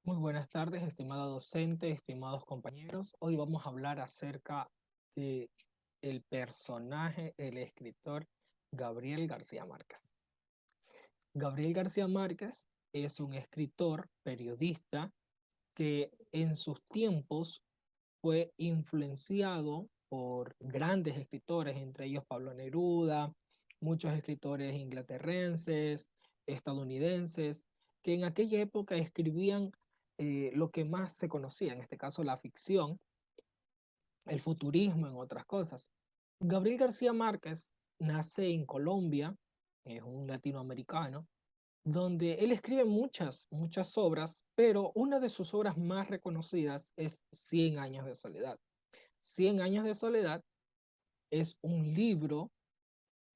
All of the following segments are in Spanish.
Muy buenas tardes, estimado docente, estimados compañeros. Hoy vamos a hablar acerca de el personaje, el escritor Gabriel García Márquez. Gabriel García Márquez es un escritor, periodista, que en sus tiempos fue influenciado por grandes escritores, entre ellos Pablo Neruda, muchos escritores inglaterrenses, estadounidenses, que en aquella época escribían lo que más se conocía, en este caso la ficción, el futurismo, en otras cosas. Gabriel García Márquez nace en Colombia, es un latinoamericano, donde él escribe muchas obras, pero una de sus obras más reconocidas es Cien años de soledad. Cien años de soledad es un libro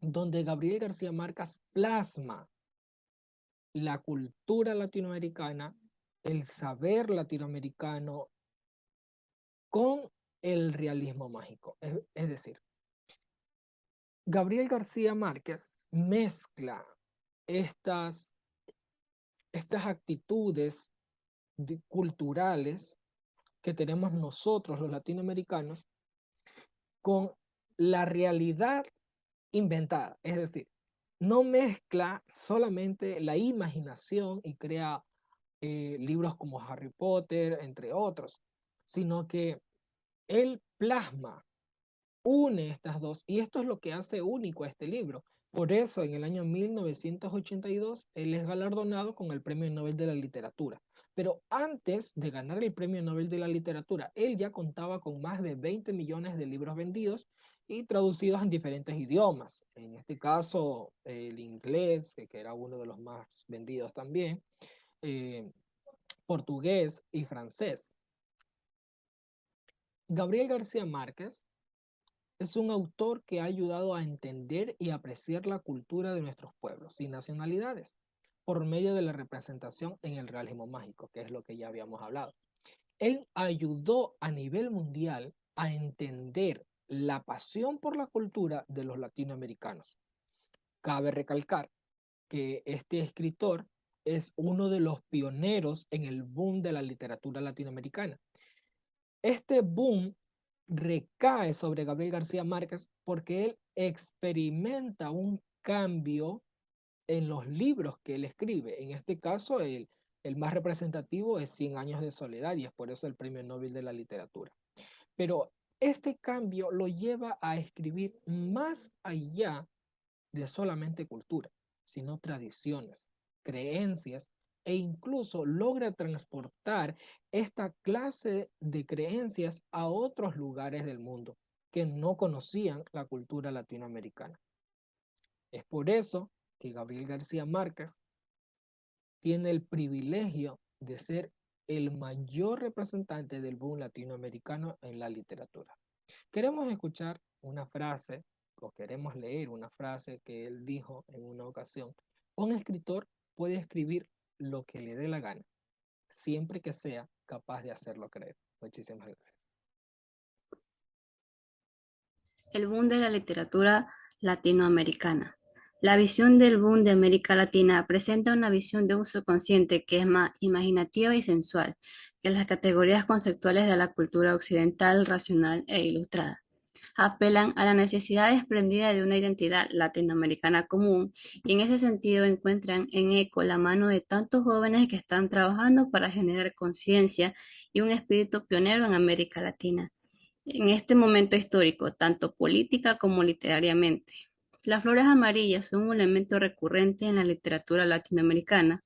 donde Gabriel García Márquez plasma la cultura latinoamericana, el saber latinoamericano con el realismo mágico. Es decir, Gabriel García Márquez mezcla estas, estas actitudes culturales que tenemos nosotros los latinoamericanos con la realidad inventada. Es decir, no mezcla solamente la imaginación y crea libros como Harry Potter, entre otros, sino que él plasma, une estas dos, y esto es lo que hace único a este libro. Por eso, en el año 1982, él es galardonado con el Premio Nobel de la Literatura. Pero antes de ganar el Premio Nobel de la Literatura, él ya contaba con más de 20 millones de libros vendidos y traducidos en diferentes idiomas. En este caso, el inglés, que era uno de los más vendidos también, eh, portugués y francés. Gabriel García Márquez es un autor que ha ayudado a entender y apreciar la cultura de nuestros pueblos y nacionalidades por medio de la representación en el realismo mágico, que es lo que ya habíamos hablado. Él ayudó a nivel mundial a entender la pasión por la cultura de los latinoamericanos. Cabe recalcar que este escritor es uno de los pioneros en el boom de la literatura latinoamericana. Este boom recae sobre Gabriel García Márquez porque él experimenta un cambio en los libros que él escribe. En este caso, el más representativo es Cien años de soledad y es por eso el Premio Nobel de la Literatura. Pero este cambio lo lleva a escribir más allá de solamente cultura, sino tradiciones, creencias e incluso logra transportar esta clase de creencias a otros lugares del mundo que no conocían la cultura latinoamericana. Es por eso que Gabriel García Márquez tiene el privilegio de ser el mayor representante del boom latinoamericano en la literatura. Queremos escuchar una frase o queremos leer una frase que él dijo en una ocasión. Un escritor puede escribir lo que le dé la gana, siempre que sea capaz de hacerlo creer. Muchísimas gracias. El boom de la literatura latinoamericana. La visión del boom de América Latina presenta una visión de un subconsciente que es más imaginativa y sensual que las categorías conceptuales de la cultura occidental, racional e ilustrada. Apelan a la necesidad desprendida de una identidad latinoamericana común y en ese sentido encuentran en eco la mano de tantos jóvenes que están trabajando para generar conciencia y un espíritu pionero en América Latina en este momento histórico, tanto política como literariamente. Las flores amarillas son un elemento recurrente en la literatura latinoamericana,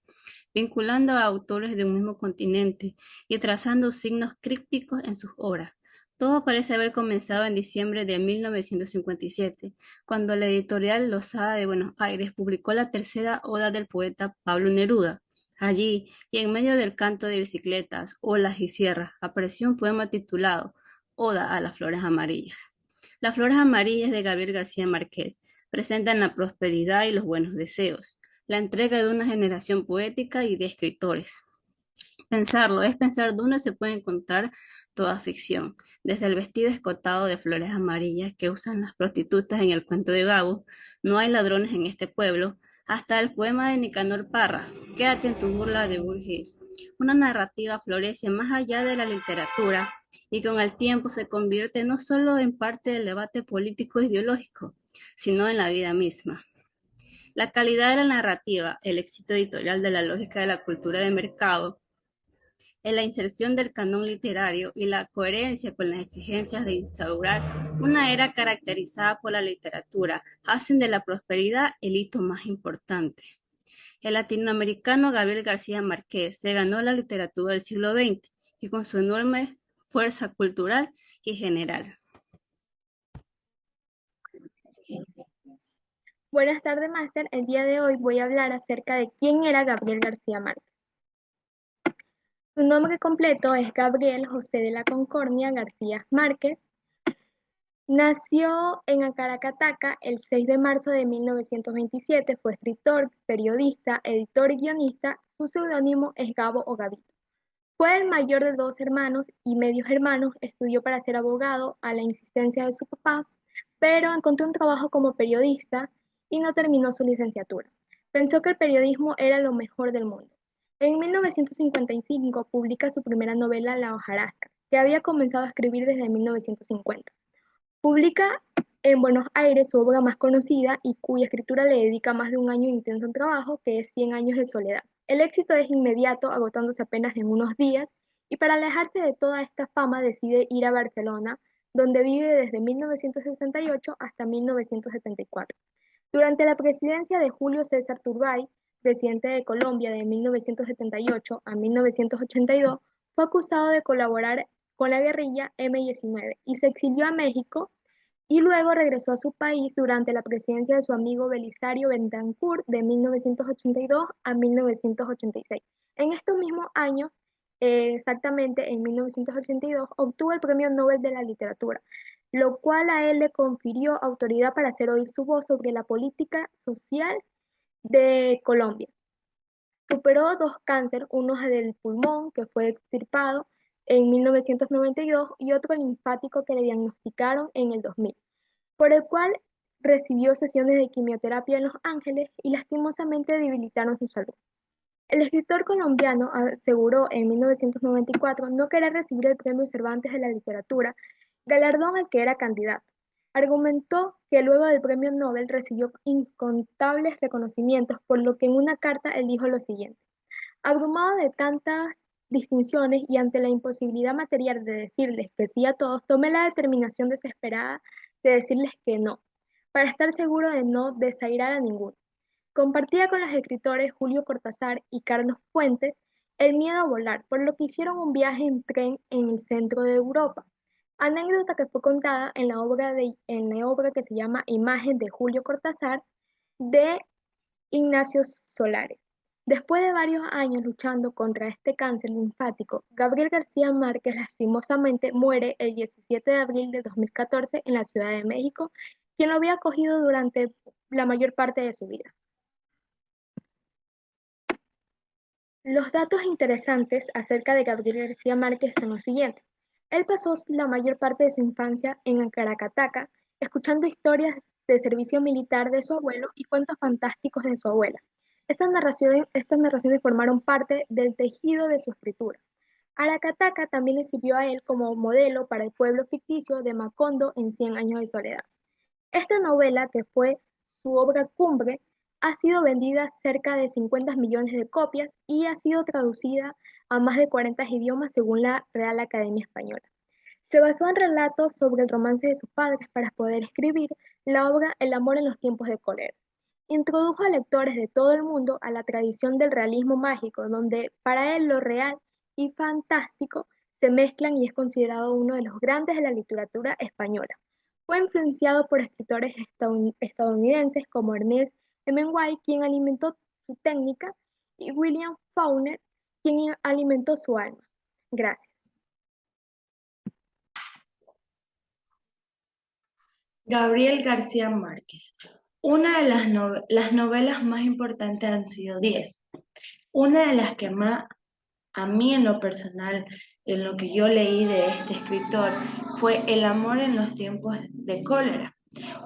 vinculando a autores de un mismo continente y trazando signos crípticos en sus obras. Todo parece haber comenzado en diciembre de 1957, cuando la editorial Losada de Buenos Aires publicó la tercera oda del poeta Pablo Neruda. Allí, y en medio del canto de bicicletas, olas y sierras, apareció un poema titulado Oda a las flores amarillas. Las flores amarillas de Gabriel García Márquez presentan la prosperidad y los buenos deseos, la entrega de una generación poética y de escritores. Pensarlo es pensar dónde se puede encontrar toda ficción, desde el vestido escotado de flores amarillas que usan las prostitutas en el cuento de Gabo, No hay ladrones en este pueblo, hasta el poema de Nicanor Parra, Quédate en tu burla de Burgess, una narrativa florece más allá de la literatura y con el tiempo se convierte no solo en parte del debate político e ideológico, sino en la vida misma. La calidad de la narrativa, el éxito editorial de la lógica de la cultura de mercado, en la inserción del canon literario y la coherencia con las exigencias de instaurar una era caracterizada por la literatura hacen de la prosperidad el hito más importante. El latinoamericano Gabriel García Márquez se ganó la literatura del siglo XX y con su enorme fuerza cultural y general. Buenas tardes, Máster. El día de hoy voy a hablar acerca de quién era Gabriel García Márquez. Su nombre completo es Gabriel José de la Concordia García Márquez. Nació en Acaracataca el 6 de marzo de 1927. Fue escritor, periodista, editor y guionista. Su seudónimo es Gabo o Gabito. Fue el mayor de 2 hermanos y medios hermanos. Estudió para ser abogado a la insistencia de su papá, pero encontró un trabajo como periodista y no terminó su licenciatura. Pensó que el periodismo era lo mejor del mundo. En 1955 publica su primera novela, La hojarasca, que había comenzado a escribir desde 1950. Publica en Buenos Aires su obra más conocida y cuya escritura le dedica más de un año de intenso trabajo, que es 100 años de soledad. El éxito es inmediato, agotándose apenas en unos días, y para alejarse de toda esta fama decide ir a Barcelona, donde vive desde 1968 hasta 1974. Durante la presidencia de Julio César Turbay, presidente de Colombia de 1978 a 1982, fue acusado de colaborar con la guerrilla M-19 y se exilió a México y luego regresó a su país durante la presidencia de su amigo Belisario Betancur de 1982 a 1986. En estos mismos años, exactamente en 1982, obtuvo el Premio Nobel de la Literatura, lo cual a él le confirió autoridad para hacer oír su voz sobre la política social de Colombia. Superó 2 cánceres, uno del pulmón, que fue extirpado en 1992, y otro linfático que le diagnosticaron en el 2000, por el cual recibió sesiones de quimioterapia en Los Ángeles y lastimosamente debilitaron su salud. El escritor colombiano aseguró en 1994 no querer recibir el Premio Cervantes de la Literatura, galardón al que era candidato. Argumentó que luego del Premio Nobel recibió incontables reconocimientos, por lo que en una carta él dijo lo siguiente: abrumado de tantas distinciones y ante la imposibilidad material de decirles que sí a todos, tomé la determinación desesperada de decirles que no, para estar seguro de no desairar a ninguno. Compartía con los escritores Julio Cortázar y Carlos Fuentes el miedo a volar, por lo que hicieron un viaje en tren en el centro de Europa. Anécdota que fue contada en la obra que se llama Imagen de Julio Cortázar, de Ignacio Solares. Después de varios años luchando contra este cáncer linfático, Gabriel García Márquez lastimosamente muere el 17 de abril de 2014 en la Ciudad de México, quien lo había acogido durante la mayor parte de su vida. Los datos interesantes acerca de Gabriel García Márquez son los siguientes. Él pasó la mayor parte de su infancia en Caracataca, escuchando historias de servicio militar de su abuelo y cuentos fantásticos de su abuela. Estas narraciones formaron parte del tejido de su escritura. Aracataca también le sirvió a él como modelo para el pueblo ficticio de Macondo en 100 años de soledad. Esta novela, que fue su obra cumbre, ha sido vendida cerca de 50 millones de copias y ha sido traducida a más de 40 idiomas según la Real Academia Española. Se basó en relatos sobre el romance de sus padres para poder escribir la obra El amor en los tiempos de cólera. Introdujo a lectores de todo el mundo a la tradición del realismo mágico, donde para él lo real y fantástico se mezclan y es considerado uno de los grandes de la literatura española. Fue influenciado por escritores estadounidenses como Ernest Hemingway, quien alimentó su técnica, y William Faulkner, quien alimentó su alma. Gracias. Gabriel García Márquez. Una de las novelas más importantes han sido 10. Una de las que más, a mí en lo personal, en lo que yo leí de este escritor, fue El amor en los tiempos de cólera.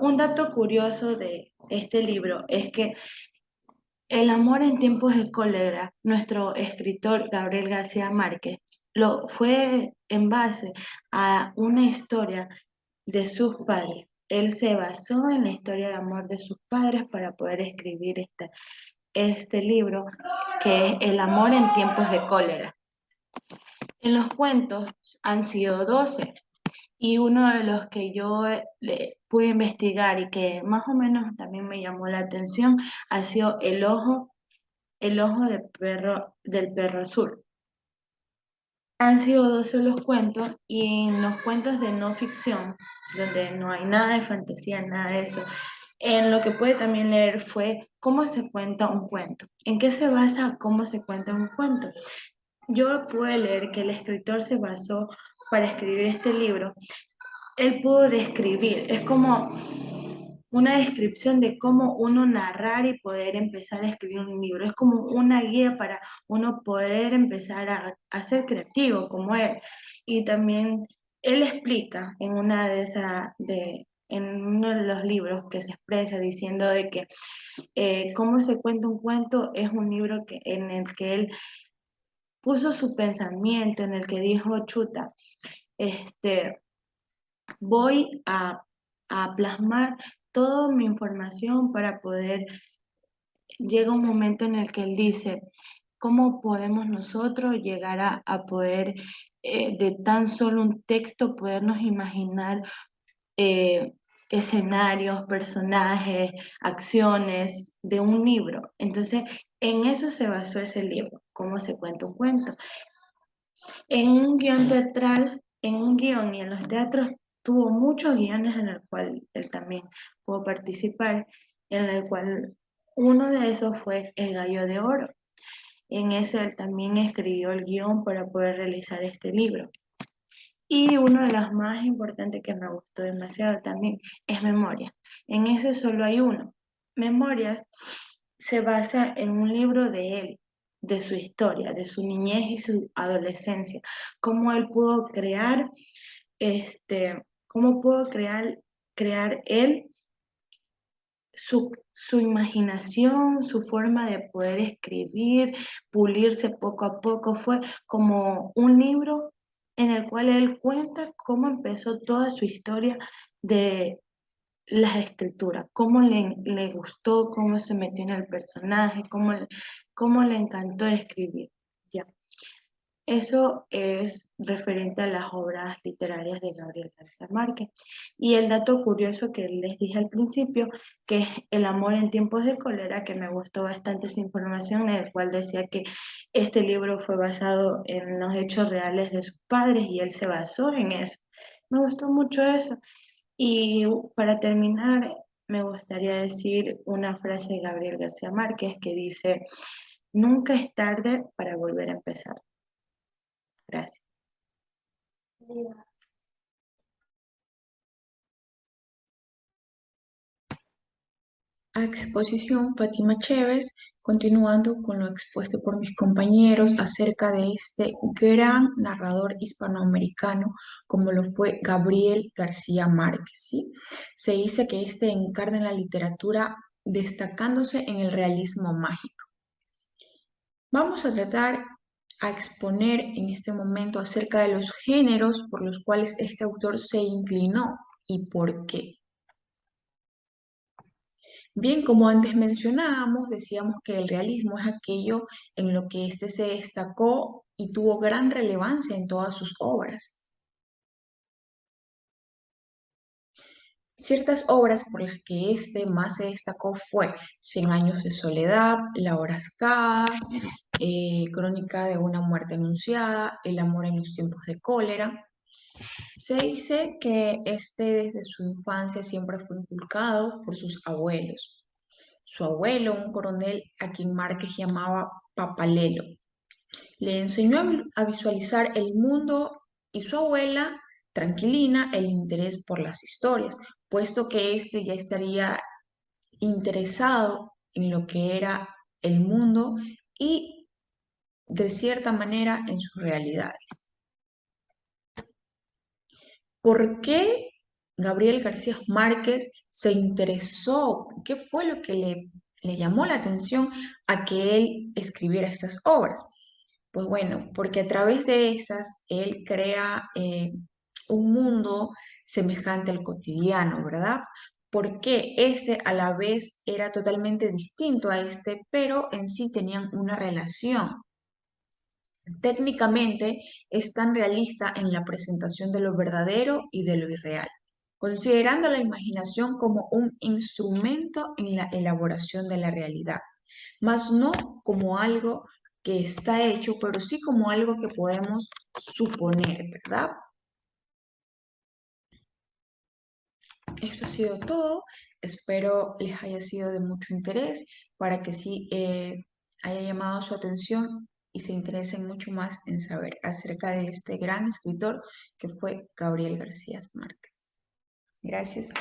Un dato curioso de este libro es que El amor en tiempos de cólera, nuestro escritor Gabriel García Márquez lo fue en base a una historia de sus padres. Él se basó en la historia de amor de sus padres para poder escribir este libro que es El amor en tiempos de cólera. En los cuentos han sido 12 y uno de los que yo pude investigar y que más o menos también me llamó la atención ha sido el ojo del perro azul. Han sido 12 los cuentos y en los cuentos de no ficción, donde no hay nada de fantasía, nada de eso, en lo que pude también leer fue cómo se cuenta un cuento. ¿En qué se basa cómo se cuenta un cuento? Yo pude leer que el escritor se basó para escribir este libro. Él pudo describir, es como una descripción de cómo uno narrar y poder empezar a escribir un libro. Es como una guía para uno poder empezar a ser creativo como él. Y también él explica en en uno de los libros que se expresa diciendo de que cómo se cuenta un cuento es un libro en el que él puso su pensamiento, en el que dijo, chuta, este, voy a plasmar toda mi información para poder, llega un momento en el que él dice, ¿cómo podemos nosotros llegar a poder, de tan solo un texto, podernos imaginar eh, escenarios, personajes, acciones de un libro? Entonces, en eso se basó ese libro, cómo se cuenta un cuento. En un guión teatral, en un guión y en los teatros tuvo muchos guiones en el cual él también pudo participar, en el cual uno de esos fue El Gallo de Oro. En ese él también escribió el guión para poder realizar este libro. Y uno de los más importantes que me gustó demasiado también es Memorias. En ese solo hay uno. Memorias se basa en un libro de él, de su historia, de su niñez y su adolescencia, cómo él pudo crear, cómo pudo crear él su imaginación, su forma de poder escribir, pulirse poco a poco. Fue como un libro en el cual él cuenta cómo empezó toda su historia de las escrituras, cómo le gustó, cómo se metió en el personaje, cómo le encantó escribir. Ya. Eso es referente a las obras literarias de Gabriel García Márquez. Y el dato curioso que les dije al principio, que es El amor en tiempos de cólera, que me gustó bastante esa información, en el cual decía que este libro fue basado en los hechos reales de sus padres y él se basó en eso. Me gustó mucho eso. Y para terminar, me gustaría decir una frase de Gabriel García Márquez que dice, nunca es tarde para volver a empezar. Gracias. A exposición Fátima Chévez, continuando con lo expuesto por mis compañeros acerca de este gran narrador hispanoamericano como lo fue Gabriel García Márquez, ¿sí? Se dice que este encarna en la literatura destacándose en el realismo mágico. Vamos a tratar a exponer en este momento acerca de los géneros por los cuales este autor se inclinó y por qué. Bien, como antes mencionábamos, decíamos que el realismo es aquello en lo que éste se destacó y tuvo gran relevancia en todas sus obras. Ciertas obras por las que éste más se destacó fue Cien años de soledad, La Borrascada, Crónica de una muerte anunciada, El amor en los tiempos de cólera. Se dice que este desde su infancia siempre fue inculcado por sus abuelos. Su abuelo, un coronel a quien Márquez llamaba Papalelo, le enseñó a visualizar el mundo y su abuela, Tranquilina, el interés por las historias, puesto que éste ya estaría interesado en lo que era el mundo y de cierta manera en sus realidades. ¿Por qué Gabriel García Márquez se interesó? ¿Qué fue lo que le le llamó la atención a que él escribiera estas obras? Pues bueno, porque a través de esas él crea un mundo semejante al cotidiano, ¿verdad? Porque ese a la vez era totalmente distinto a este, pero en sí tenían una relación. Técnicamente es tan realista en la presentación de lo verdadero y de lo irreal, considerando la imaginación como un instrumento en la elaboración de la realidad, mas no como algo que está hecho, pero sí como algo que podemos suponer, ¿verdad? Esto ha sido todo. Espero les haya sido de mucho interés para que sí haya llamado su atención y se interesen mucho más en saber acerca de este gran escritor que fue Gabriel García Márquez. Gracias.